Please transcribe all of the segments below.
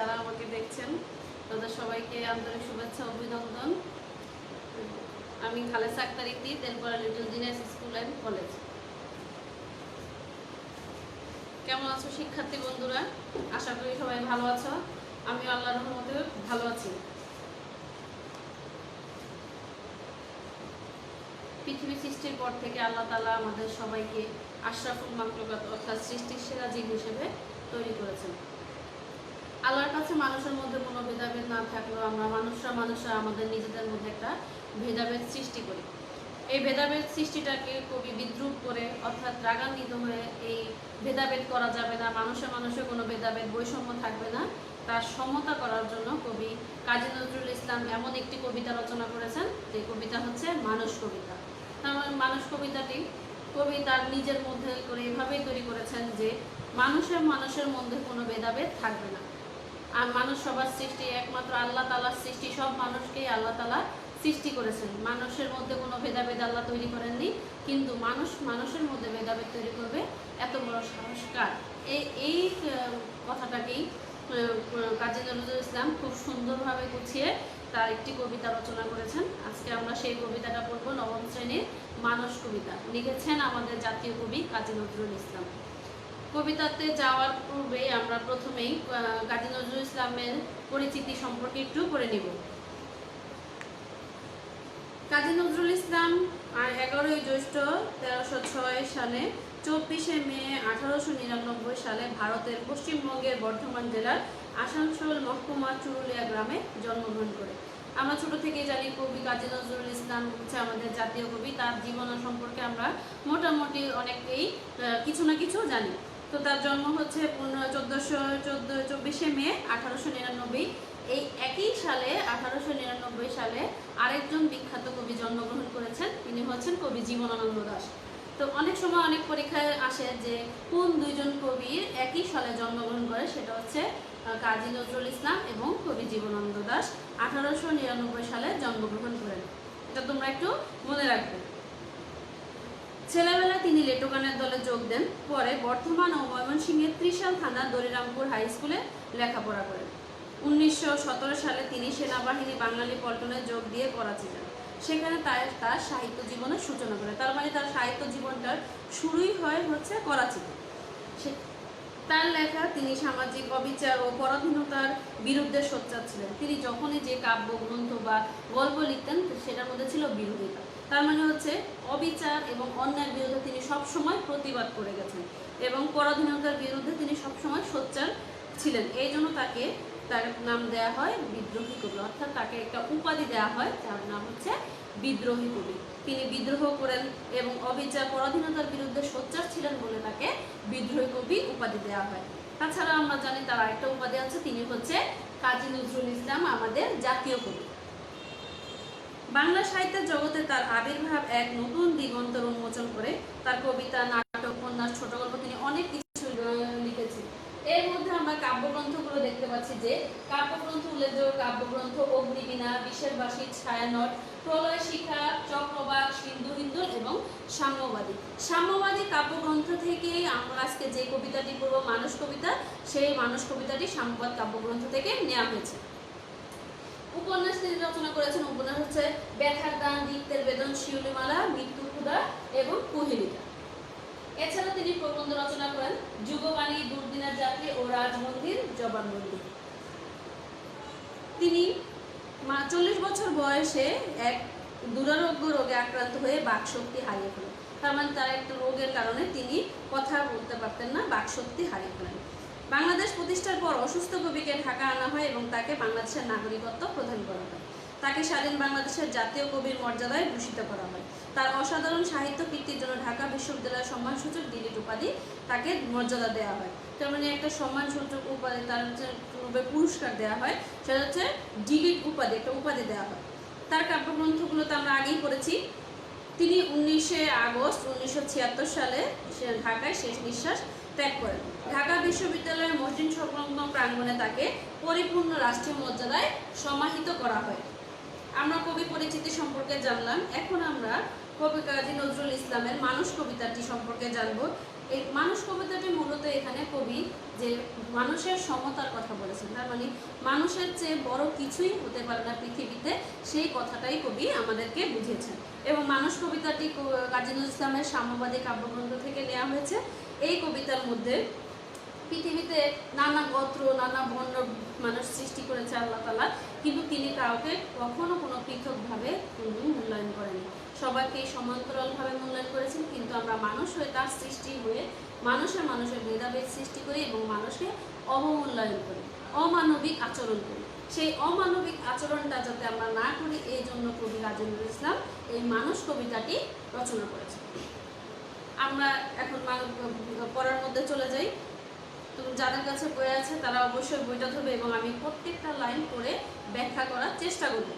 যারা আমাকে দেখছেন তাদের সবাইকে আন্তরিক শুভেচ্ছা অভিনন্দন। আমি Khalesa Akter Iti, Telpara little genius school and college. কেমন আছো শিক্ষার্থী বন্ধুরা? আশা করি সবাই ভালো আছো। আমি আল্লাহর রহমতে ভালো আছি। পৃথিবী সৃষ্টির পর থেকে আল্লাহ তাআলা আমাদের সবাইকে আশরাফুল মাখলুকাত অর্থাৎ সৃষ্টির সেরা জীব হিসেবে তৈরি করেছেন। আল্লাহর কাছে মানুষের মধ্যে কোনো ভেদাভেদ না থাকলেও আমরা মানুষরা আমাদের নিজেদের মধ্যে একটা ভেদাভেদ সৃষ্টি করি। এই ভেদাভেদ সৃষ্টিটাকে কবি বিদ্রুপ করে অর্থাৎ রাগান্বিত হয়ে এই ভেদাভেদ করা যাবে না, মানুষে কোনো ভেদাভেদ বৈষম্য থাকবে না, তার সমতা করার জন্য কবি কাজী নজরুল ইসলাম এমন একটি কবিতা রচনা করেছেন যে কবিতা হচ্ছে মানুষ কবিতা। তার মানুষ কবিতাটি কবি তার নিজের মধ্যে করে এভাবেই তৈরি করেছেন যে মানুষের মধ্যে কোনো ভেদাভেদ থাকবে না। আর মানুষ সবার সৃষ্টি, একমাত্র আল্লাহ তাআলার সৃষ্টি, সব মানুষকেই আল্লাহ তাআলা সৃষ্টি করেছেন। মানুষের মধ্যে কোনো ভেদাভেদ আল্লাহ তৈরি করেননি, কিন্তু মানুষের মধ্যে ভেদাভেদ তৈরি করবে এত বড় সাহস কার? এই কথাটাকেই কাজী নজরুল ইসলাম খুব সুন্দরভাবে গুছিয়ে তার একটি কবিতা রচনা করেছেন। আজকে আমরা সেই কবিতাটা পড়ব। নবম শ্রেণীর মানুষ কবিতা, লিখেছেন আমাদের জাতীয় কবি কাজী নজরুল ইসলাম। কবিতাতে যাওয়ার পূর্বে আমরা প্রথমেই কাজী নজরুল ইসলামের পরিচিতি সম্পর্কে একটু করে নিব। কাজী নজরুল ইসলাম 11ই জ্যৈষ্ঠ 1306 সালে 24শে মে 1899 সালে ভারতের পশ্চিমবঙ্গের বর্ধমান জেলার আসানসোল মহকুমা চুরুলিয়া গ্রামে জন্মগ্রহণ করে। আমরা ছোট থেকেই জানি কবি কাজী নজরুল ইসলাম হচ্ছে আমাদের জাতীয় কবি। তার জীবন সম্পর্কে আমরা মোটামুটি অনেকেই কিছু না কিছু জানি। তো তার জন্ম হচ্ছে 24শে মে 1899। এই একই সালে 1899 সালে আরেকজন বিখ্যাত কবি জন্মগ্রহণ করেছেন, তিনি হচ্ছেন কবি জীবনানন্দ দাশ। তো অনেক সময় অনেক পরীক্ষায় আসে যে কোন দুইজন কবির একই সালে জন্মগ্রহণ করে, সেটা হচ্ছে কাজী নজরুল ইসলাম এবং কবি জীবনানন্দ দাশ 1899 সালে জন্মগ্রহণ করেন। এটা তোমরা একটু মনে রাখবে। ছেলেবেলায় তিনি লেটো গানের দলে যোগ দেন। পরে বর্ধমান ও ময়মনসিংহের ত্রিশাল থানা দরিরামপুর হাই স্কুলে লেখাপড়া করেন। 1917 সালে তিনি সেনাবাহিনী বাঙালি পল্টনে যোগ দিয়ে করাচি যান। সেখানে তার সাহিত্য জীবনের সূচনা করে। তার মানে তার সাহিত্য জীবনটার শুরুই হয় হচ্ছে করাচিতে। তার লেখা তিনি সামাজিক অবিচার ও পরাধীনতার বিরুদ্ধে সোচ্চার ছিলেন। তিনি যখনই যে কাব্যগ্রন্থ বা গল্প লিখতেন সেটার মধ্যে ছিল বিরোধিতা। তার মানে হচ্ছে অবিচার এবং অন্যায়ের বিরুদ্ধে তিনি সবসময় প্রতিবাদ করে গেছেন এবং পরাধীনতার বিরুদ্ধে তিনি সবসময় সোচ্চার ছিলেন। এই জন্য তার নাম দেয়া হয় বিদ্রোহী কবি, অর্থাৎ তাকে একটা উপাধি দেওয়া হয় যার নাম হচ্ছে বিদ্রোহী কবি। তিনি বিদ্রোহ করেন এবং অবিচার পরাধীনতার বিরুদ্ধে সোচ্চার ছিলেন বলে তাকে বিদ্রোহী কবি উপাধি দেওয়া হয়। তাছাড়া আমরা জানি তার আরেকটা উপাধি আছে, তিনি হচ্ছে কাজী নজরুল ইসলাম আমাদের জাতীয় কবি। বাংলা সাহিত্যের জগতে তার আবির্ভাব এক নতুন দিগন্তর উন্মোচন করে। তার কবিতা, নাটক, উপন্যাস, ছোট গল্প তিনি অনেক কিছু লিখেছেন। এর মধ্যে আমরা কাব্যগ্রন্থগুলো দেখতে পাচ্ছি যে কাব্যগ্রন্থ উল্লেখযোগ্য কাব্যগ্রন্থ অগ্নিবীণা, বিষের বাসী, ছায়ানট, প্রলয় শিখা, চক্রবাক, সিন্ধু হিন্দুল এবং সাম্যবাদী কাব্যগ্রন্থ থেকেই আমরা আজকে যে কবিতাটি পড়ব মানুষ কবিতা, সেই মানুষ কবিতাটি সাম্যবাদ কাব্যগ্রন্থ থেকে নেওয়া হয়েছে। উপন্যাস তিনি রচনা করেছেন। উপন্যাস হচ্ছে ব্যথার দান, রিক্তের বেদন, শিউলিমালা, মৃত্যু ক্ষুধা এবং কুহেলিকা। এছাড়া তিনি প্রবন্ধ রচনা করেন যুগবাণী, দুর্দিনের যাত্রী ও রাজমন্দির জবানবন্দি। তিনি 40 বছর বয়সে এক দুরারোগ্য রোগে আক্রান্ত হয়ে বাকশক্তি হারিয়ে ফেলেন। তার মানে তার একটা রোগের কারণে তিনি কথা বলতে পারতেন না, বাকশক্তি হারিয়ে ফেলেন। বাংলাদেশ প্রতিষ্ঠার পর অসুস্থ কবিকে ঢাকা আনা হয় এবং তাকে বাংলাদেশের নাগরিকত্ব প্রদান করা হয়। তাকে স্বাধীন বাংলাদেশের জাতীয় কবির মর্যাদায় ভূষিত করা হয়। তার অসাধারণ সাহিত্য কীর্তির জন্য ঢাকা বিশ্ববিদ্যালয়ের সম্মানসূচক ডিলিট উপাধি তাকে মর্যাদা দেওয়া হয়। তার মানে একটা সম্মানসূচক উপাধি, তার হচ্ছে পুরস্কার দেওয়া হয়, সেটা হচ্ছে ডিলিট উপাধি, একটা উপাধি দেওয়া হয়। তার কাব্যগ্রন্থগুলো তো আমরা আগেই পড়েছি। তিনি 19 আগস্ট 1976 সালে ঢাকায় শেষ নিঃশ্বাস ত্যাগ করেন। ঢাকা বিশ্ববিদ্যালয়ের মসজিদ সংলগ্ন প্রাঙ্গণে তাকে পরিপূর্ণ রাষ্ট্রীয় মর্যাদায় সমাহিত করা হয়। আমরা কবি পরিচিতি সম্পর্কে জানলাম। এখন আমরা কবি কাজী নজরুল ইসলামের মানুষ কবিতাটি সম্পর্কে জানব। এই মানুষ কবিতাটি মূলত এখানে কবি যে মানুষের সমতার কথা বলেছেন, করেছেন। তার মানে মানুষের চেয়ে বড় কিছুই হতে পারে না পৃথিবীতে, সেই কথাটাই কবি আমাদেরকে বুঝিয়েছেন। এবং মানুষ কবিতাটি কাজী নজরুল ইসলামের সাম্যবাদী কাব্যগ্রন্থ থেকে নেওয়া হয়েছে। এই কবিতার মধ্যে পৃথিবীতে নানা গোত্র নানা বর্ণ মানুষ সৃষ্টি করেছে আল্লাহ তাআলা, কিন্তু তিনি কাউকে কখনো কোনো পৃথকভাবে মূল্যায়ন করেনি, সবাইকে সমান্তরালভাবে মূল্যায়ন করেছেন। কিন্তু আমরা মানুষ হয়ে, তার সৃষ্টি হয়ে মানুষের ভেদাভেদ সৃষ্টি করি এবং মানুষকে অবমূল্যায়ন করি, অমানবিক আচরণ করি। সেই অমানবিক আচরণটা যাতে আমরা না করি, এই জন্য কবি কাজী নজরুল ইসলাম এই মানুষ কবিতাটি রচনা করেছেন। আমরা এখন পড়ার মধ্যে চলে যাই। তো যাদের কাছে বই আছে তারা অবশ্যই বইটা ধরবে এবং আমি প্রত্যেকটা লাইন পড়ে ব্যাখ্যা করার চেষ্টা করব।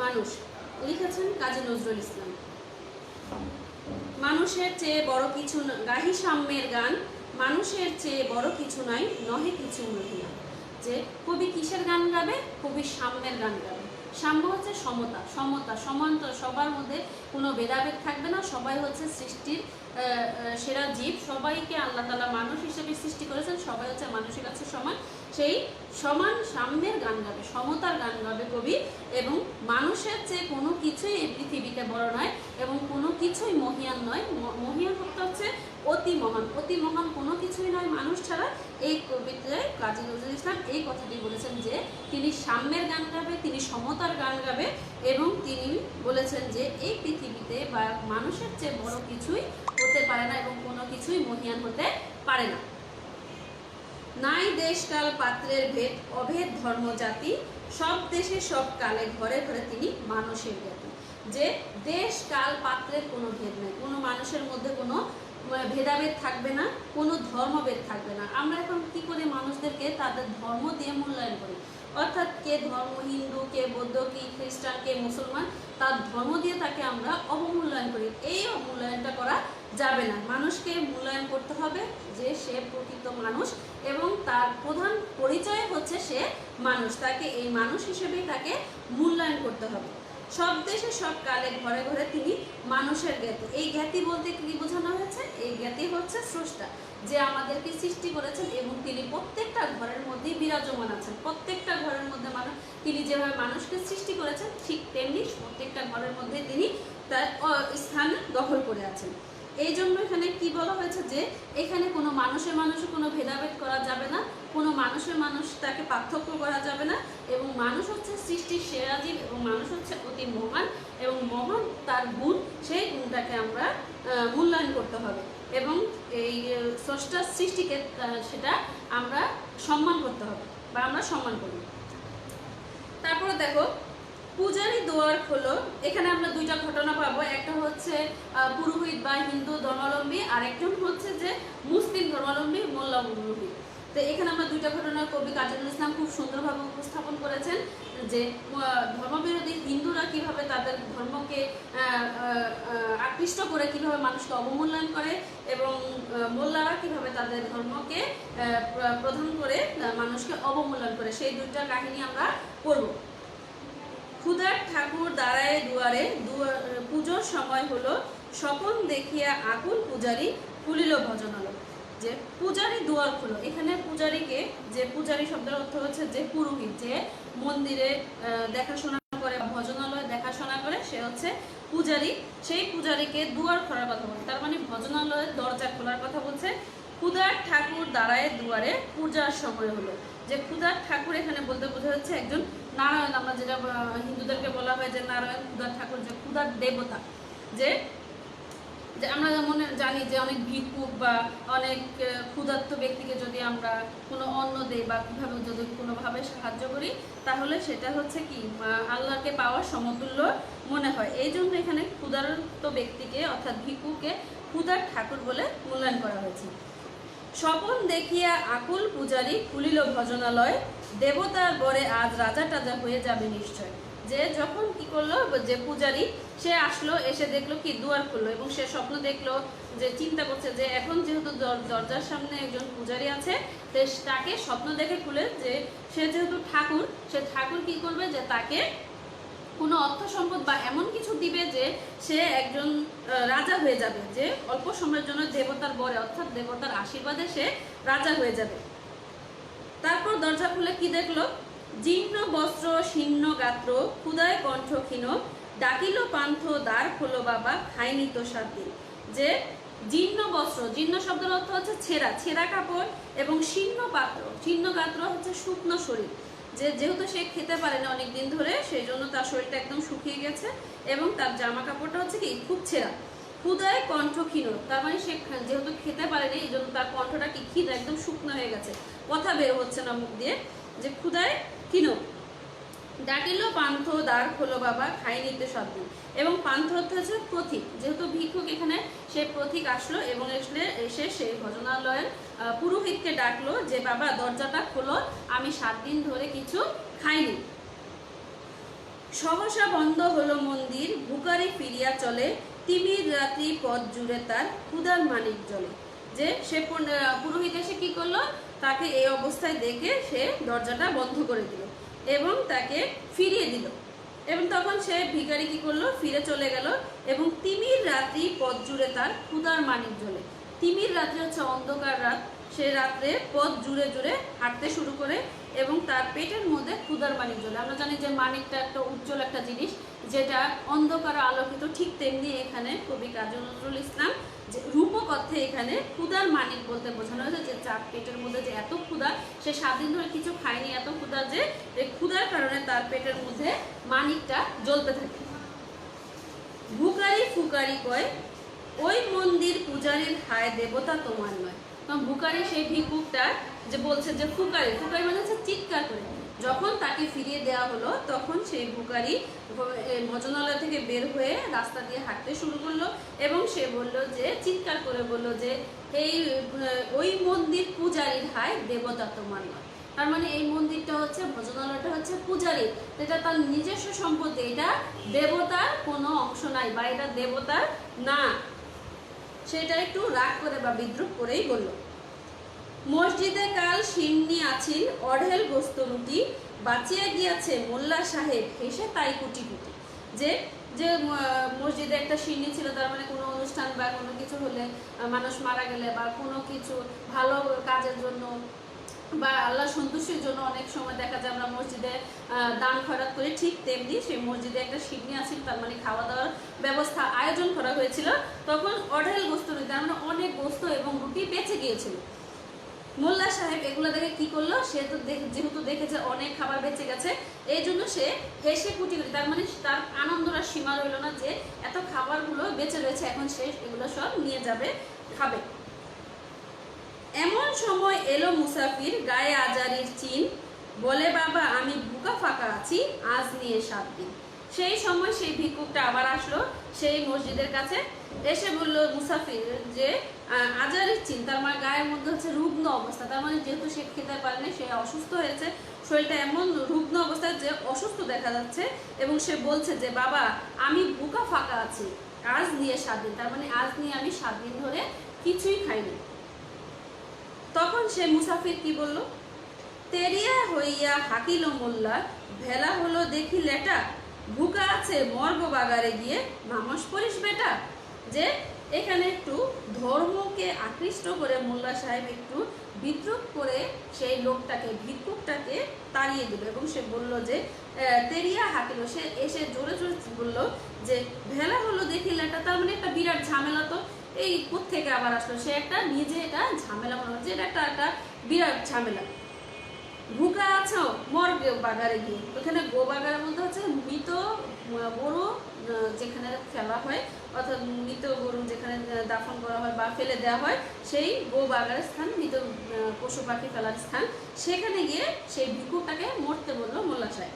মানুষ লিখেছেন কাজী নজরুল ইসলাম। মানুষের চেয়ে বড় কিছু গাহি সাম্যের গান, মানুষের চেয়ে বড় কিছু নাই, নহে কিছু মহিয়া। যে কবি কিসের গান গাবে? কবি সাম্যের গান গাবে। সাম্য হচ্ছে সমতা, সমান্তর, সবার মধ্যে কোনো ভেদাভেদ থাকবে না, সবাই হচ্ছে সৃষ্টির সেরা জীব, সবাইকে আল্লাহ তাআলা মানুষ হিসেবে সৃষ্টি করেছেন, সবাই হচ্ছে মানুষের কাছে সমান। সেই সমান সাম্যের গান গাবে, সমতার গান গাবে কবি। এবং মানুষের চেয়ে কোনো কিছুই এই পৃথিবীতে বড় নয় এবং কোনো কিছুই মহিয়ান নয়। মহিয়ান হচ্ছে অতি মহান কোনো কিছুই নয় মানুষ ছাড়া। এই কবিতায় কাজী নজরুল ইসলাম এই কথাটি বলেছেন যে তিনি সাম্যের গান গাবে, তিনি সমতার গান গাবে এবং তিনি বলেছেন যে এই পৃথিবীতে বা মানুষের চেয়ে বড় কিছুই হতে পারে না এবং কোনো কিছুই মহিয়ান হতে পারে না। নাই দেশ কাল পাত্রের ভেদ, অভেদ ধর্ম জাতি, সব দেশে সব কালে ঘরে ঘরে তিনি মানুষের জ্ঞাতি। যে দেশ কাল পাত্রের কোনো ভেদ নেই, কোনো মানুষের মধ্যে কোনো ভেদাভেদ থাকবে না, কোনো ধর্মভেদ থাকবে না। আমরা এখন কি করি? মানুষদেরকে তাদের ধর্ম দিয়ে মূল্যায়ন করি, অর্থাৎ কে ধর্ম হিন্দু, কে বৌদ্ধ, কে খ্রিস্টান, কে মুসলমান, তার ধর্ম দিয়ে তাকে আমরা অবমূল্যায়ন করি। এই অবমূল্যায়নটা করা যাবে না। মানুষকে মূল্যায়ন করতে হবে যে সে প্রকৃত মানুষ এবং তার প্রধান পরিচয় হচ্ছে সে মানুষ, তাকে এই মানুষ হিসেবেই তাকে মূল্যায়ন করতে হবে। সব দেশে সব কালে ঘরে ঘরে তিনি মানুষের জ্ঞাতি। এই জ্ঞাতি বলতে কি বোঝানো হয়েছে? এই জ্ঞাতি হচ্ছে স্রষ্টা, যে আমাদেরকে সৃষ্টি করেছেন এবং তিনি প্রত্যেকটা ঘরের মধ্যেই বিরাজমান আছেন। প্রত্যেকটা ঘরের মধ্যে তিনি যেভাবে মানুষকে সৃষ্টি করেছেন ঠিক তেমনি প্রত্যেকটা ঘরের মধ্যে তিনি তার স্থান দখল করে আছেন। এই জন্য এখানে কি বলা হয়েছে যে এখানে কোনো মানুষে কোনো ভেদাভেদ করা যাবে না, কোনো মানুষ তাকে পার্থক্য করা যাবে না এবং মানুষ হচ্ছে সৃষ্টির সেরা জীব এবং মানুষ হচ্ছে অতি মহান এবং মহান তার গুণ, সেই গুণটাকে আমরা মূল্যায়ন করতে হবে এবং এই স্রষ্টার সৃষ্টিকে সেটা আমরা সম্মান করতে হবে বা আমরা সম্মান করি। তারপরে দেখো পূজারী দুয়ার খোলো, এখানে আমরা দুইটা ঘটনা পাবো। একটা হচ্ছে পুরোহিত বা হিন্দু ধর্মাবলম্বী, আর একজন হচ্ছে যে মুসলিম ধর্মাবলম্বী মোল্লা পুরোহিত। তো এখানে আমরা দুইটা ঘটনা কবি কাজী নজরুল ইসলাম খুব সুন্দরভাবে উপস্থাপন করেছেন যে ধর্মবিরোধী হিন্দুরা কিভাবে তাদের ধর্মকে আকৃষ্ট করে কিভাবে মানুষকে অবমূল্যায়ন করে এবং মোল্লারা কিভাবে তাদের ধর্মকে প্রধান করে মানুষকে অবমূল্যায়ন করে, সেই দুইটা কাহিনী আমরা পড়ব। ক্ষুধার ঠাকুর দাঁড়ায় দুয়ারে, পুজোর সময় হলো, স্বপন দেখিয়া আকুল পূজারী খুলিল ভজনালয়। যে পূজারী দুয়ার খুলো, এখানে পূজারীকে, যে পূজারী শব্দের অর্থ হচ্ছে যে পুরোহিত, যে মন্দিরে দেখাশোনা করে, ভজনালয় দেখাশোনা করে, সে হচ্ছে পূজারী। সেই পূজারীকে দুয়ার খোলার কথা বলছে, তার মানে ভজনালয়ের দরজা খোলার কথা বলছে। ক্ষুধার ঠাকুর দাঁড়ায় দুয়ারে, পূজার সময় হলো। যে ক্ষুধার ঠাকুর এখানে বলতে বোঝা হচ্ছে একজন নারায়ণ, আমরা যেটা হিন্দুদেরকে বলা হয় যে নারায়ণ ক্ষুধার ঠাকুর, যে ক্ষুধার দেবতা। যে আমরা মনে জানি যে অনেক ভিক্ষুক বা অনেক ক্ষুধার্ত ব্যক্তিকে যদি আমরা কোনো অন্ন দেই বা কীভাবে যদি কোনোভাবে সাহায্য করি, তাহলে সেটা হচ্ছে কি আল্লাহকে পাওয়ার সমতুল্য মনে হয়। এই জন্য এখানে ক্ষুধার্ত ব্যক্তিকে অর্থাৎ ভিক্ষুকে ক্ষুধার ঠাকুর বলে মূল্যায়ন করা হয়েছে। স্বপন দেখিয়া আকুল পূজারী খুলিল ভজনালয়, দেবতার বরে আজ রাজা টাজা হয়ে যাবে নিশ্চয়। যে যখন কি করলো, যে পূজারী সে আসলো, এসে দেখলো কি দুয়ার খুললো এবং সে স্বপ্ন দেখলো, যে চিন্তা করছে যে এখন যেহেতু দরজার সামনে একজন পূজারী আছে, তাকে স্বপ্ন দেখে খুলে যে সে যেহেতু ঠাকুর, সে ঠাকুর কি করবে, যে তাকে কোনো অর্থ সম্পদ বা এমন কিছু দিবে যে সে একজন রাজা হয়ে যাবে, যে অল্প সময়ের জন্য দেবতার বরে অর্থাৎ দেবতার আশীর্বাদে সে রাজা হয়ে যাবে। দরজা খুলে কি দেখলো? জীর্ণ বস্ত্র শীর্ণ গাত্র ক্ষুদায় কণ্ঠ ক্ষীণ ডাকিল পান্থ দ্বার খোলো বাবা খাইনি তো 7 দিন। যে জীর্ণ বস্ত্র, জীর্ণ শব্দের অর্থ হচ্ছে ছেঁড়া, ছেঁড়া কাপড়, এবং শীর্ণ পাত্র, শীর্ণ গাত্র হচ্ছে শুকনো শরীর। যেহেতু সে খেতে পারে না অনেকদিন ধরে, সেই জন্য তার শরীরটা একদম শুকিয়ে গেছে এবং তার জামা কাপড়টা হচ্ছে কি খুব ছেঁড়া। ক্ষুদায় কণ্ঠ ক্ষীণ, তার মানে সে যেহেতু খেতে পারেনি এই জন্য তার কণ্ঠটা কি ক্ষীণ, একদম শুকনো হয়ে গেছে, কথা বের হচ্ছে না মুখ দিয়ে। যে ক্ষুদায় ক্ষীণ ডাকিল পান্থ দ্বার খোলো বাবা খাই নিতে 7 দিন। এবং পান্থ অর্থ হচ্ছে প্রতীক, যেহেতু ভিক্ষুক এখানে সে প্রতীক আসলো এবং এসে সেই ভজনালয়ের পুরোহিতকে ডাকলো যে বাবা দরজাটা খোলো, আমি 7 দিন ধরে কিছু খাইনি। সহসা বন্ধ হলো মন্দির বুকারি ফিরিয়া চলে তিমির রাত্রি পথ জুড়ে তার ক্ষুধার মানিক জলে। যে সে পুরোহিত এসে কি করলো, তাকে এই অবস্থায় দেখে সে দরজাটা বন্ধ করে দিল এবং তাকে ফিরিয়ে দিল। এবং তখন সে ভিখারি কি করলো, ফিরে চলে গেল এবং তিমির রাত্রি পথ জুড়ে তার ক্ষুধার মানিক জলে। তিমির রাত্রি হচ্ছে অন্ধকার রাত, সে রাত্রে পথ জুড়ে জুড়ে হাঁটতে শুরু করে এবং তার পেটের মধ্যে ক্ষুধার মানিক জলে। আমরা জানি যে মানিকটা একটা উজ্জ্বল একটা জিনিস যেটা অন্ধকারে আলোকিত, ঠিক তেমনি এখানে কবি কাজী নজরুল ইসলাম যে রূপক অর্থে এখানে ক্ষুধার মানিক বলতে বোঝানো হয়েছে যে চার পেটের মধ্যে যে এত ক্ষুধা, সে 7 দিন ধরে কিছু খায়নি, এত ক্ষুধা যে এই ক্ষুধার কারণে তার পেটের মধ্যে মানিকটা জ্বলতে থাকে। ভুকারি ফুকারি কয় ওই মন্দির পূজারীর হায় দেবতা তোমার নয়। তখন ভুকারি সেই ভিক্ষুকটা যে বলছে যে ফুকারি, ফুকারি মানে হচ্ছে চিৎকার করে। যখন তাকে ফিরিয়ে দেওয়া হলো তখন সেই ভুকারি ভজনালয় থেকে বের হয়ে রাস্তা দিয়ে হাঁটতে শুরু করলো এবং সে বলল যে চিৎকার করে বলল যে এই ওই মন্দির পূজারীর হায় দেবতা তোমার নয়। তার মানে এই মন্দিরটা হচ্ছে, ভজনালয়টা হচ্ছে পূজারী, এটা তার নিজস্ব সম্পত্তি, এটা দেবতার কোনো অংশ নাই বা এটা দেবতার না। সেটা একটু রাগ করে বা বিদ্রুপ করেই বলল। মসজিদে কাল সিন্নি আছিল অঢেল গোস্ত রুটি বাঁচিয়া গিয়াছে মোল্লা সাহেব হেসে তাই কুটি কুটি। যে যে মসজিদে একটা সিন্নি ছিল, তার মানে কোনো অনুষ্ঠান বা কোনো কিছু হলে, মানুষ মারা গেলে বা কোনো কিছু ভালো কাজের জন্য বা আল্লাহ সন্তুষ্টির জন্য অনেক সময় দেখা যায় আমরা মসজিদে দান খয়রাত করি, ঠিক তেমনি সেই মসজিদে একটা সিন্নি আছিল, তার মানে খাওয়া দাওয়ার ব্যবস্থা আয়োজন করা হয়েছিল। তখন অঢেল গোস্ত রুটি, তার মানে অনেক গোস্ত এবং রুটি বেঁচে গিয়েছিল। মোল্লা সাহেব এগুলো দেখে কি করলো, সে তো যেহেতু দেখেছে অনেক খাবার বেঁচে গেছে, এই জন্য সে হেসে কুটি কুটি, তার মানে তার আনন্দটা সীমা রইল না যে এত খাবারগুলো বেঁচে রয়েছে, এখন সে এগুলো সব নিয়ে যাবে, খাবে। এমন সময় এলো মুসাফির গায়ে আজারির চিন বলে বাবা আমি বুকা ফাঁকা আছি আজ নিয়ে 7 দিন। সেই সময় সেই ভিক্ষুকটা আবার আসলো সেই মসজিদের কাছে, এসে বলল মুসাফির যে আজারির চিন, তার মানে গায়ের মধ্যে হচ্ছে রুগ্ন অবস্থা, তার মানে যেহেতু সে খেতে পারেনি, সে অসুস্থ হয়েছে, শরীরটা এমন রুগ্ন অবস্থায় যে অসুস্থ দেখা যাচ্ছে এবং সে বলছে যে বাবা আমি বুকা ফাঁকা আছি আজ নিয়ে 7 দিন, তার মানে আজ নিয়ে আমি 7 দিন ধরে কিছুই খাইনি। তখন সে মুসাফির কি বলল, তেরিয়া হইয়া হাকিল মোল্লা ভেলা হলো দেখি লেটা ভুকা আছে মর্গ বাগারে গিয়ে নামাজ পড়িস বেটা। যে এখানে একটু ধর্মকে আকৃষ্ট করে মোল্লা সাহেব একটু বিদ্রুপ করে সেই লোকটাকে, ভিক্ষুকটাকে তাড়িয়ে দিল এবং সে বলল যে তেরিয়া হাকিল, সে এসে জোরে জোরে বলল যে ভেলা হলো দেখি লেটা, তার মানে একটা বিরাট ঝামেলা, তো এই কোত্থেকে আবার আসলো, সে একটা নিজে এটা ঝামেলা মনে হচ্ছে, এটা একটা বিরাট ঝামেলা। ভুকা আছো মর বাগারে গিয়ে, ওখানে গো বাগারের মধ্যে হচ্ছে মৃত গরু যেখানে ফেলা হয়, অর্থাৎ মৃত গরু যেখানে দাফন করা হয় বা ফেলে দেওয়া হয়, সেই গো বাগারের স্থান, মৃত পশু পাখি ফেলার স্থান, সেখানে গিয়ে সেই ভিক্ষুকটাকে মরতে বললো মোল্লা সাহেব।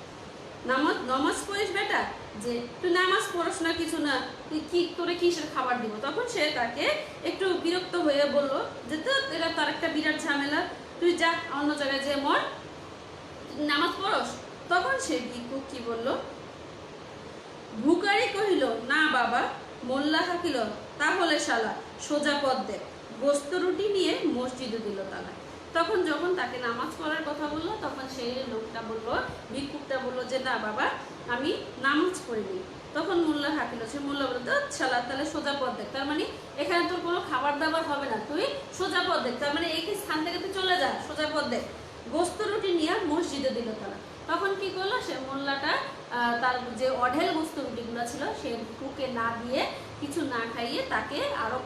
নামাজ পড়িস বেটা, যে তুই নামাজ পড়াস না কিছু না, তুই কি তোরে কিসের খাবার দিব। তখন সে তাকে একটু বিরক্ত হয়ে বললো যে তো এটা তার একটা বিরাট ঝামেলা, তুই যা অন্য জায়গায় যে মর, নামাজ পড়স। তখন সে ভিক্ষুক কি বলল, ভুকারি কহিল না বাবা। মোল্লা হাকিল তাহলে শালা সোজা পথ দে, গোস্ত রুটি নিয়ে মসজিদে দিল তালা। তখন যখন তাকে নামাজ পড়ার কথা বললো তখন সেই লোকটা বললো, ভিক্ষুকটা বললো যে না বাবা আমি নামাজ পড়িনি। তখন মোল্লা হাকিল, সে মোল্লা বলতো শালা তাহলে সোজা পথ দেখ, তার মানে এখানে তোর কোনো খাবার দাবার হবে না, তুই সোজা পথ দেখ, তার মানে এই স্থান থেকে তুই চলে যা, সোজা পথ দেখ। গোস্ত রুটি নিয়ে মসজিদে দিল তারা। তখন কি করলো, সে মোল্লাটা তার যে অঢেল গোস্ত রুটিগুলো ছিল সে ভিক্ষুককে না দিয়ে, কিছু না খাইয়ে তাকে আরো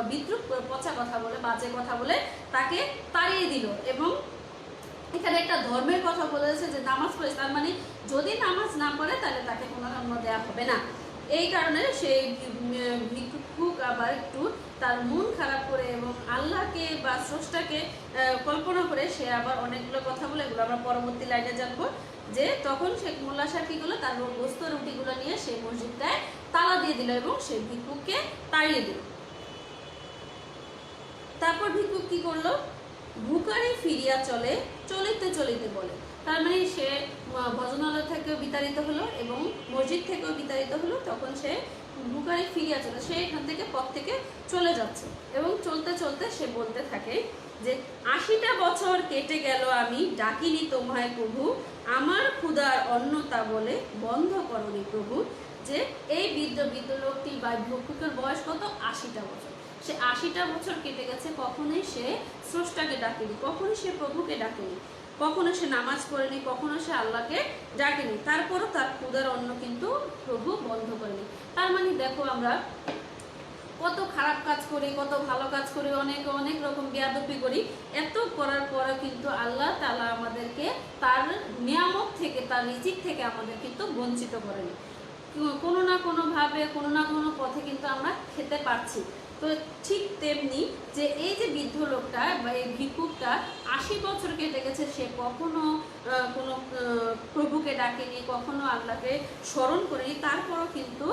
বিদ্রুপ পচা কথা বলে, বাজে কথা বলে তাকে তাড়িয়ে দিল। এবং এখানে একটা ধর্মের কথা বলেছে যে নামাজ পড়ে, তার মানে যদি নামাজ না পড়ে তাহলে তাকে কোনো ধর্ম দেওয়া হবে না। এই কারণে সেই ভিক্ষুক আবার একটু তার মন খারাপ করে এবং আল্লাহকে বা স্রষ্টাকে কল্পনা করে সে আবার অনেকগুলো কথা বলে, এগুলো আমরা পরবর্তী লাইনে জানবো। যে তখন শেখ মোল্লা শাহ কি করলো, তার গোস্ত রুটিগুলো নিয়ে সেই মসজিদটায় তালা দিয়ে দিল এবং সেই ভিক্ষুককে তাড়িয়ে দিল। তারপর ভিক্ষুক কি করলো, ভুকারি ফিরিয়া চলে চলিতে চলিতে বলে। তার মানে সে ভজনালয় থেকেও বিতাড়িত হলো এবং মসজিদ থেকেও বিতাড়িত হলো। তখন সে ভুকারি ফিরিয়া চলে, সে এখান থেকে পথ থেকে চলে যাচ্ছে এবং চলতে চলতে সে বলতে থাকে যে ৮০টা বছর কেটে গেল আমি ডাকিনি তোমায় প্রভু, আমার ক্ষুধার অন্নতা বলে বন্ধ করনি প্রভু। যে এই বৃদ্ধ লোকটি বা ভিক্ষুকের বয়স কত, ৮০টা বছর। সে ৮০টা বছর কেটে গেছে, কখনোই সে স্রষ্টাকে ডাকেনি, কখনোই সে প্রভুকে ডাকেনি, কখনো সে নামাজ পড়েনি, কখনো সে আল্লাহকে ডাকেনি। তারপরও তার ক্ষুধার অন্ন কিন্তু প্রভু বন্ধ করেনি। তার মানে দেখো, আমরা কত খারাপ কাজ করি, কত ভালো কাজ করি, অনেক রকম বেয়াদবি করি, এত করার পরে কিন্তু আল্লাহ তাআলা আমাদেরকে তার নিয়ামত থেকে, তার রিজিক থেকে আমাদের কিন্তু বঞ্চিত করেনি। কোনো না কোনোভাবে, কোনো না কোনো পথে কিন্তু আমরা খেতে পারছি। তো ঠিক তেমনি যে এই যে বৃদ্ধ লোকটা বা এই ভিক্ষুকটা ৮০ বছর কেটে গেছে, সে কখনো কোনো প্রভুকে ডাকেনি, কখনো আল্লাহকে স্মরণ করেনি, তারপরও কিন্তু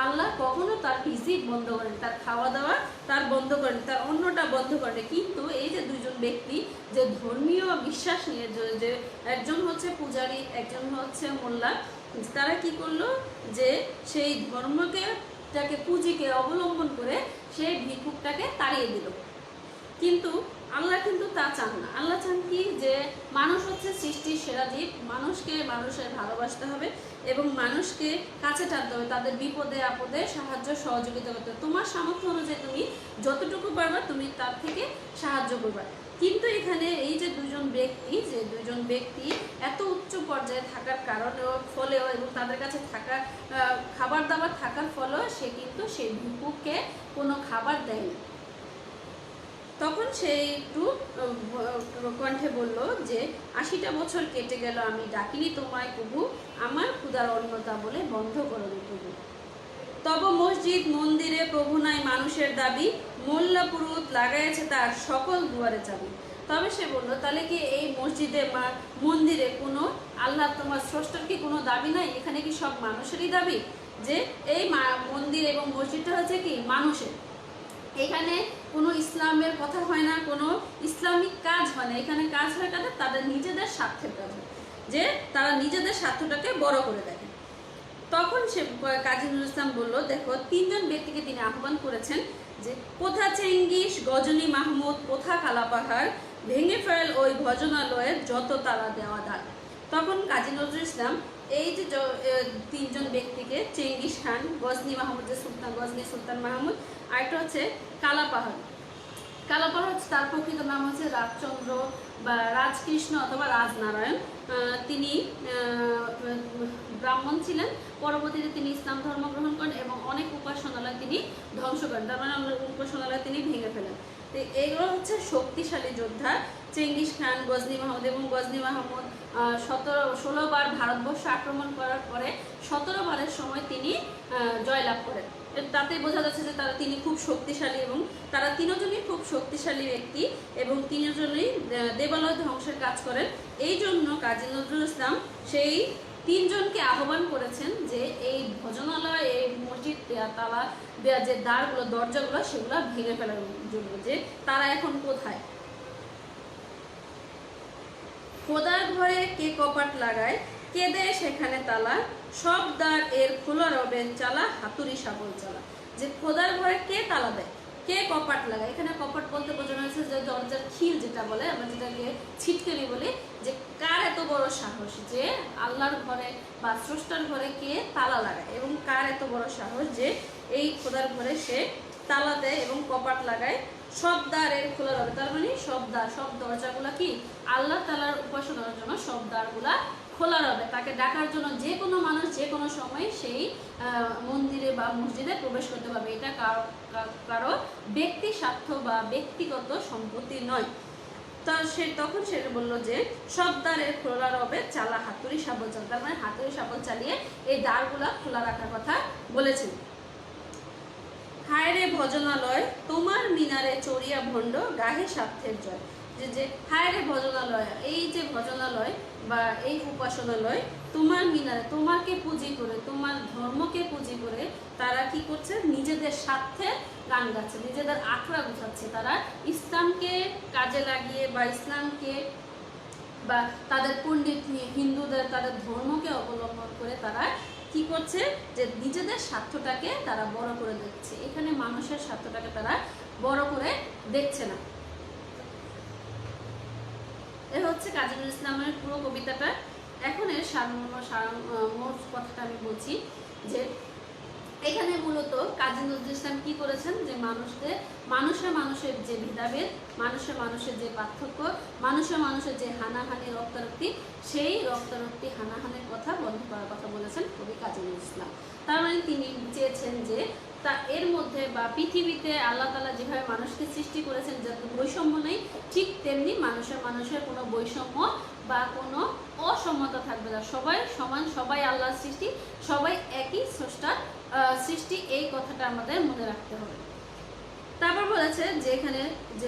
আল্লাহ কখনো তার রিজিক বন্ধ করেনি, তার খাওয়া দাওয়া তার বন্ধ করেনি, তার অন্নটা বন্ধ করেনি। কিন্তু এই যে দুইজন ব্যক্তি যে ধর্মীয় বিশ্বাস নিয়ে, যে একজন হচ্ছে পূজারী, একজন হচ্ছে মোল্লা, তারা কি করলো, যে সেই ধর্মকে যাকে পুঁজিকে অবলম্বন করে সেই ভিক্ষুকটাকে তাড়িয়ে দিল। কিন্তু আল্লাহ কিন্তু তা চান না। আল্লাহ চান কি, যে মানুষ হচ্ছে সৃষ্টির সেরা জীব, মানুষের ভালোবাসতে হবে এবং মানুষকে কাছে টানতে হবে, তাদের বিপদে আপদে সাহায্য সহযোগিতা করতে হবে। তোমার সামর্থ্য অনুযায়ী তুমি যতটুকু পারবা তুমি তার থেকে সাহায্য করবা। কিন্তু এখানে এই যে দুজন ব্যক্তি এত উচ্চ পর্যায়ে থাকার কারণেও, ফলেও এবং তাদের কাছে থাকা খাবার দাবার থাকার ফলেও সে কিন্তু সেই ভিক্ষুককে কোনো খাবার দেয়নি। তখন সে একটু কণ্ঠে বলল যে ৮০টা বছর কেটে গেল আমি ডাকিনি তোমায় প্রভু, আমার ক্ষুধার অন্নতা বলে বন্ধ করনি প্রভু। তব মসজিদ মন্দিরে প্রভু নাই মানুষের দাবি, মোল্লা পুরুত লাগাইছে তার সকল দুয়ারে চাবি। তবে সে বললো, তাহলে কি এই মসজিদে মন্দিরে কোনো আল্লাহ তোমার স্রষ্টার কি কোনো দাবি নাই? এখানে কি সব মানুষেরই দাবি? যে এই মন্দির এবং মসজিদটা হচ্ছে কি মানুষের, এখানে কোনো ইসলামের কথা হয় না, কোনো ইসলামিক কাজ হয় না, এখানে কাজ হয় তাদের নিজেদের স্বার্থের কাজ, যে তারা নিজেদের স্বার্থটাকে বড় করে দেখে। তখন সে কাজী নজরুল ইসলাম বলল, দেখো, তিনজন ব্যক্তিকে তিনি আহ্বান করেছেন, যে কোথা চেঙ্গিস, গজনী মাহমুদ, কোথা কালাপাহাড়, ভেঙে ফেল ওই ভজনালয়ের যত তালা দেওয়া দাগ। তখন কাজী নজরুল ইসলাম এই যে তিনজন ব্যক্তিকে, চেঙ্গিস খান, গজনী মাহমুদ যে সুলতান, গজনী সুলতান মাহমুদ, আরেকটা হচ্ছে কালাপাহাড় হচ্ছে তার প্রকৃত নাম হচ্ছে রাজচন্দ্র বা রাজকৃষ্ণ অথবা রাজনারায়ণ। তিনি ব্রাহ্মণ ছিলেন, পরবর্তীতে তিনি ইসলাম ধর্ম গ্রহণ করেন এবং অনেক উপাসনালয় তিনি ধ্বংস করেন, তার মানে উপাসনালয় তিনি ভেঙে ফেলেন। তো এইগুলো হচ্ছে শক্তিশালী যোদ্ধা, চেঙ্গিস খান, গজনী মাহমুদ। এবং গজনী মাহমুদ 16 বার ভারতবর্ষ আক্রমণ করার পরে 17 বারের সময় তিনি জয়লাভ করেন। তাতে বোঝা যাচ্ছে যে তিনি খুব শক্তিশালী এবং তারা তিনজনই খুব শক্তিশালী ব্যক্তি এবং তিনজনই দেবালয় ধ্বংসের কাজ করেন। এই জন্য কাজী নজরুল ইসলাম সেই তিনজনকে আহ্বান করেছেন যে এই ভজনালয়, এই মসজিদ তালা যে দ্বারগুলো, দরজাগুলো, সেগুলো ভেঙে ফেলার জন্য, যে তারা এখন কোথায়। খোদার ঘরে কে কপাট লাগায়, কে দেয় সেখানে তালা, সব দ্বার এর খোলা রবেন চালা, হাতুড়ি শাবল চালা। যে খোদার ঘরে কে তালা দেয়, কে কপাট লাগায়, এখানে কপাট বলতে বোঝানো হয়েছে যে দরজার খিল যেটা বলে, আমরা যেটাকে ছিটকেনি বলি, যে কার এত বড় সাহস যে আল্লাহর ঘরে বা স্রষ্টার ঘরে কে তালা লাগায়, এবং কার এত বড় সাহস যে এই খোদার ঘরে সে তালা দেয় এবং কপাট লাগায়। সব দ্বারের খোলা রবে, তার মানে সব দ্বার, সব দরজাগুলা কি আল্লাহ তাআলার উপাসনার জন্য সব দ্বারগুলা খোলা রবে। তাকে ডাকার জন্য যে কোনো মানুষ যে কোনো সময় সেই মন্দিরে বা মসজিদে প্রবেশ করতে পারবে। এটা কারো ব্যক্তি স্বার্থ বা ব্যক্তিগত সম্পত্তি নয়। তা সে তখন সে বললো যে সব দ্বারে খোলা রবে চালা হাতুড়ি শাবল চাল, তার মানে হাতুড়ি শাবল চালিয়ে এই দ্বারগুলা খোলা রাখার কথা বলেছেন। হায় রে ভজনালয় তোমার মিনারে চড়িয়া ভণ্ড গাহে স্বার্থের জয়। যে হায় রে ভজনালয়, এই যে ভজনালয় বা এই উপাসনালয় তোমার মিনারে, তোমাকে পুঁজি করে, তোমার ধর্মকে পুঁজি করে তারা কি করছে, নিজেদের স্বার্থে গান গাচ্ছে, নিজেদের আখড়া গুছাচ্ছে। তারা ইসলামকে কাজে লাগিয়ে বা ইসলামকে বা তাদের পণ্ডিত হিন্দুদের তাদের ধর্মকে অবলম্বন করে তারা কি করছে, যে নিজেদের স্বার্থটাকে তারা বড় করে দেখছে। এখানে মানুষের স্বার্থটাকে তারা বড় করে দেখছে না। এ হচ্ছে কাজী নজরুল ইসলামের পুরো কবিতাটা। এখন এর মোট কথাটা আমি বলছি যে এখানে মূলত কাজী নজরুল ইসলাম কি করেছেন, যে মানুষের যে ভেদাভেদ, মানুষের যে পার্থক্য, মানুষের যে হানাহানি রক্তারক্তি, সেই রক্তারক্তি হানাহানির কথা বন্ধ করার কথা বলেছেন কবি কাজী নজরুল ইসলাম। তার মানে তিনি চেয়েছেন যে তা এর মধ্যে বা পৃথিবীতে আল্লাহ তাআলা যেভাবে মানুষকে সৃষ্টি করেছেন যাতে বৈষম্য নেই, ঠিক তেমনি মানুষের কোনো বৈষম্য বা কোনো অসমতা থাকবে না। সবাই সমান, সবাই আল্লাহর সৃষ্টি, সবাই একই স্রষ্টার সৃষ্টি, এই কথাটা আমাদের মনে রাখতে হবে। তারপর বলেছে যে এখানে যে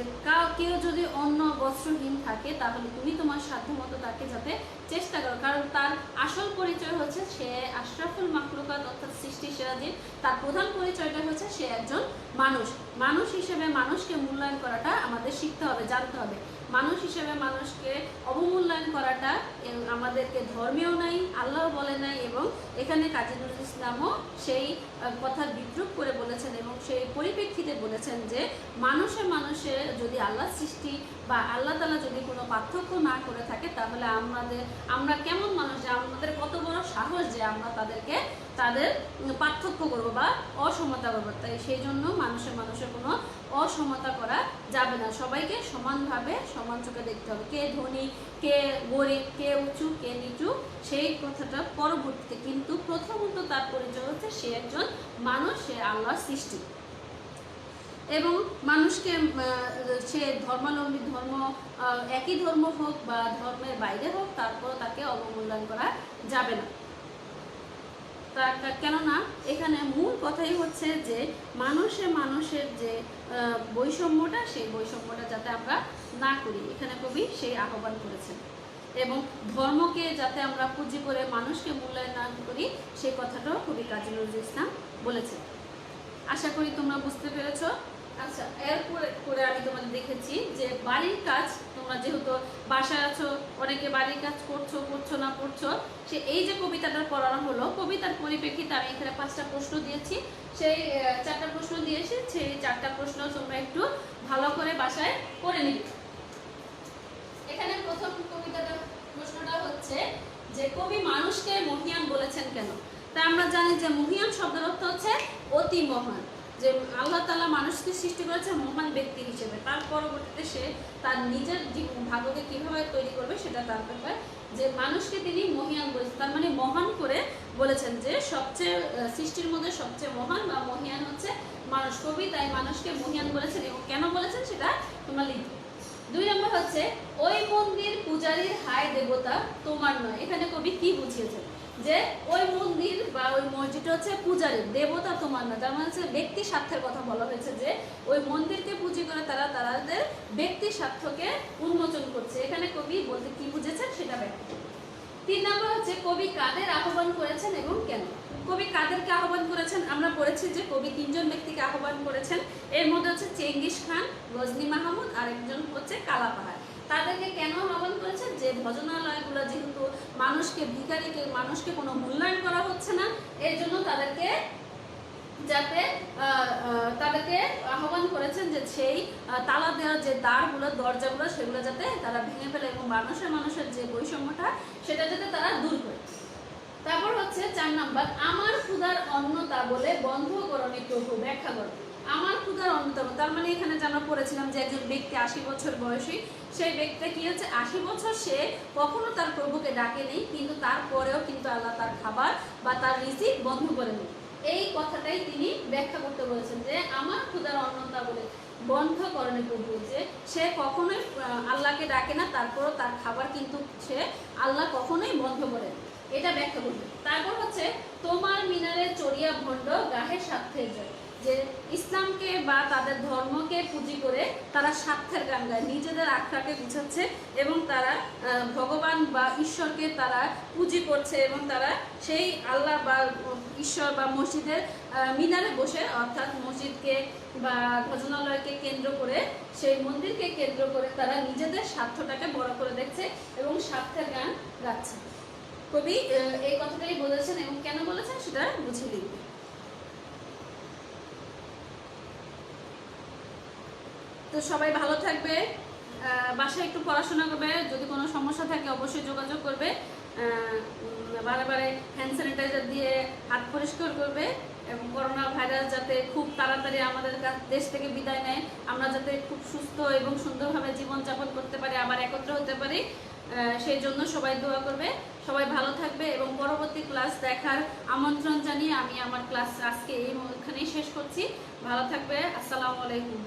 কেউ যদি অন্য বস্ত্রহীন থাকে তাহলে তুমি তোমার সাধ্যমতো তাকে যাতে চেষ্টা করো, কারণ তার আসল পরিচয় হচ্ছে সে আশরাফুল মাখলুকাত অর্থাৎ সৃষ্টি সেরা জীব। তার প্রধান পরিচয়টা হচ্ছে সে একজন মানুষ হিসেবে মানুষকে মূল্যায়ন করাটা আমাদের শিখতে হবে, জানতে হবে। মানুষ হিসেবে মানুষকে অবমূল্যায়ন করাটা আমাদেরকে ধর্মেও নাই, আল্লাহ বলে নাই, এবং এখানে কাজী নজরুল ইসলামও সেই কথার বিদ্রুপ করে বলেছেন এবং সেই পরিপ্রেক্ষিতে বলেছেন যে মানুষে যদি আল্লাহ সৃষ্টি বা আল্লাহ তাআলা যদি কোনো পার্থক্য না করে থাকে তাহলে আমরা কেমন মানুষ, যে আমাদের কত বড় সাহস যে আমরা তাদের পার্থক্য করবো বা অসমতা করবো। তাই সেই জন্য মানুষের কোনো অসমতা করা যাবে না, সবাইকে সমানভাবে সমান চোখে দেখতে হবে। কে ধনী, কে গরিব, কে উঁচু, কে নিচু, সেই কথাটা পরবর্তীতে, কিন্তু প্রথমত তার পরিচয় হচ্ছে সে একজন মানুষ, সে আল্লাহর সৃষ্টি। এবং মানুষকে সে ধর্মাবলম্বী, একই ধর্ম হোক বা ধর্মের বাইরে হোক, তারপর তাকে অবমূল্যায়ন করা যাবে না। কেননা এখানে মূল কথাই হচ্ছে যে মানুষের যে বৈষম্যটা, সেই বৈষম্যটা যাতে আমরা না করি, এখানে কবি সেই আহ্বান করেছেন। এবং ধর্মকে যাতে আমরা পুঁজি করে মানুষকে মূল্যায়ন না করি, সেই কথাটাও কবি কাজী নজরুল ইসলাম বলেছেন। আশা করি তোমরা বুঝতে পেরেছো। আচ্ছা, এরপরে আমি তোমাদের দেখেছি যে বাড়ির কাজ, তোমরা যেহেতু বাসায় আছো, অনেকে বাড়ির কাজ করছো না পড়ছো, সে এই যে কবিতাটা পড়ানো হলো, কবিতার পরিপ্রেক্ষিতে আমি এখানে 5টা প্রশ্ন দিয়েছি, সেই 4টা প্রশ্ন দিয়েছি, সেই 4টা প্রশ্ন তোমরা একটু ভালো করে বাসায় করে নিবে। এখানে প্রথম প্রশ্নটা হচ্ছে যে কবি মানুষকে মহিয়ান বলেছেন কেন? তা আমরা জানি যে মহিয়ান শব্দের অর্থ হচ্ছে অতি মহান, যে আল্লাহ তাআলা মানুষকে সৃষ্টি করেছে মহান ব্যক্তি হিসেবে, তার পরবর্তীতে সে তার নিজের ভাগ্যকে কিভাবে তৈরি করবে সেটা তার ব্যাপার, যে মানুষকে তিনি মহিয়ান বলেছেন, তার মানে মহান করে বলেছেন যে সবচেয়ে সৃষ্টির মধ্যে সবচেয়ে মহান বা মহিয়ান হচ্ছে মানুষ। কবি তাই মানুষকে মহিয়ান বলেছেন, এবং কেন বলেছেন সেটা তোমরা লিখবে। 2 নম্বর হচ্ছে ওই মন্দির পূজারীর হায় দেবতা তোমার নয়। এখানে কবি কি বুঝিয়েছেন, যে ওই মন্দির বা ওই মসজিদটা হচ্ছে পূজারীর, দেবতা তোমার না। তার মানে হচ্ছে ব্যক্তি স্বার্থের কথা বলা হয়েছে, যে ওই মন্দিরকে পুঁজি করে তারা তাদের ব্যক্তি স্বার্থকে উন্মোচন করছে। এখানে কবি বলতে কি বুঝেছেন সেটা ব্যাখ্যা করবে। 3 নম্বর হচ্ছে কবি কাদের আহ্বান করেছেন এবং কেন। কবি কাদেরকে আহ্বান করেছেন? আমরা পড়েছি যে কবি 3 জন ব্যক্তিকে আহ্বান করেছেন। এর মধ্যে হচ্ছে চেঙ্গিস খান, গজনী মাহমুদ, আর একজন হচ্ছে কালাপাহাড়। তাদেরকে কেন আহ্বান করেছেন? যে ভজনালয়গুলো যেহেতু মানুষকে কোনো মূল্যায়ন করা হচ্ছে না, এর জন্য তাদেরকে আহ্বান করেছেন যে সেই তালা দেওয়ার যে দ্বারগুলো, দরজাগুলো, সেগুলো যাতে তারা ভেঙে ফেলে এবং মানুষের যে বৈষম্যটা সেটা যাতে তারা দূর করে। তারপর হচ্ছে 4 নাম্বার, আমার ক্ষুধার অন্নতা বলে বন্ধ করণী প্রভু, ব্যাখ্যা করো। আমার ক্ষুধার অন্যতম, তার মানে এখানে যে আমরা পড়েছিলাম যে একজন ব্যক্তি 80 বছর বয়সী, সেই ব্যক্তিটা কি হচ্ছে 80 বছর সে কখনো তার প্রভুকে ডাকেনি, কিন্তু তারপরেও কিন্তু আল্লাহ তার খাবার বা তার রিজিক বন্ধ করে নেই। এই কথাটাই তিনি ব্যাখ্যা করতে বলেছেন যে আমার ক্ষুধার অন্নতা বলে বন্ধ করেনি প্রভু, যে সে কখনোই আল্লাহকে ডাকে না, তারপরও তার খাবার কিন্তু সে আল্লাহ কখনোই বন্ধ করে না। এটা ব্যাখ্যা করবে। তারপর হচ্ছে তোমার মিনারে চড়িয়া ভণ্ড গাহে স্বার্থের জয়, যে ইসলামকে বা তাদের ধর্মকে পুঁজি করে তারা স্বার্থের গান গায়, নিজেদের আখড়াকে গুছাচ্ছে এবং তারা ভগবান বা ঈশ্বরকে তারা পুঁজি করছে এবং তারা সেই আল্লাহ বা ঈশ্বর বা মসজিদের মিনারে বসে, অর্থাৎ মসজিদকে বা ভজনালয়কে কেন্দ্র করে, সেই মন্দিরকে কেন্দ্র করে তারা নিজেদের স্বার্থটাকে বড় করে দেখছে এবং স্বার্থের গান গাচ্ছে। কবি এই কথাটাই বলেছেন এবং কেন বলেছেন সেটা বুঝে লিখবে। তো সবাই ভালো থাকবে, বাসায় একটু পড়াশোনা করবে, যদি কোনো সমস্যা থাকে অবশ্যই যোগাযোগ করবে, বারে বারে হ্যান্ড স্যানিটাইজার দিয়ে হাত পরিষ্কার করবে এবং করোনা ভাইরাস যাতে খুব তাড়াতাড়ি আমাদের দেশ থেকে বিদায় নেয়, আমরা যাতে খুব সুস্থ এবং সুন্দরভাবে জীবনযাপন করতে পারি, আবার একত্র হতে পারি, সেই জন্য সবাই দোয়া করবে। সবাই ভালো থাকবে এবং পরবর্তী ক্লাস দেখার আমন্ত্রণ জানিয়ে আমি আমার ক্লাস আজকে এইখানেই শেষ করছি। ভালো থাকবে। আসসালামু আলাইকুম।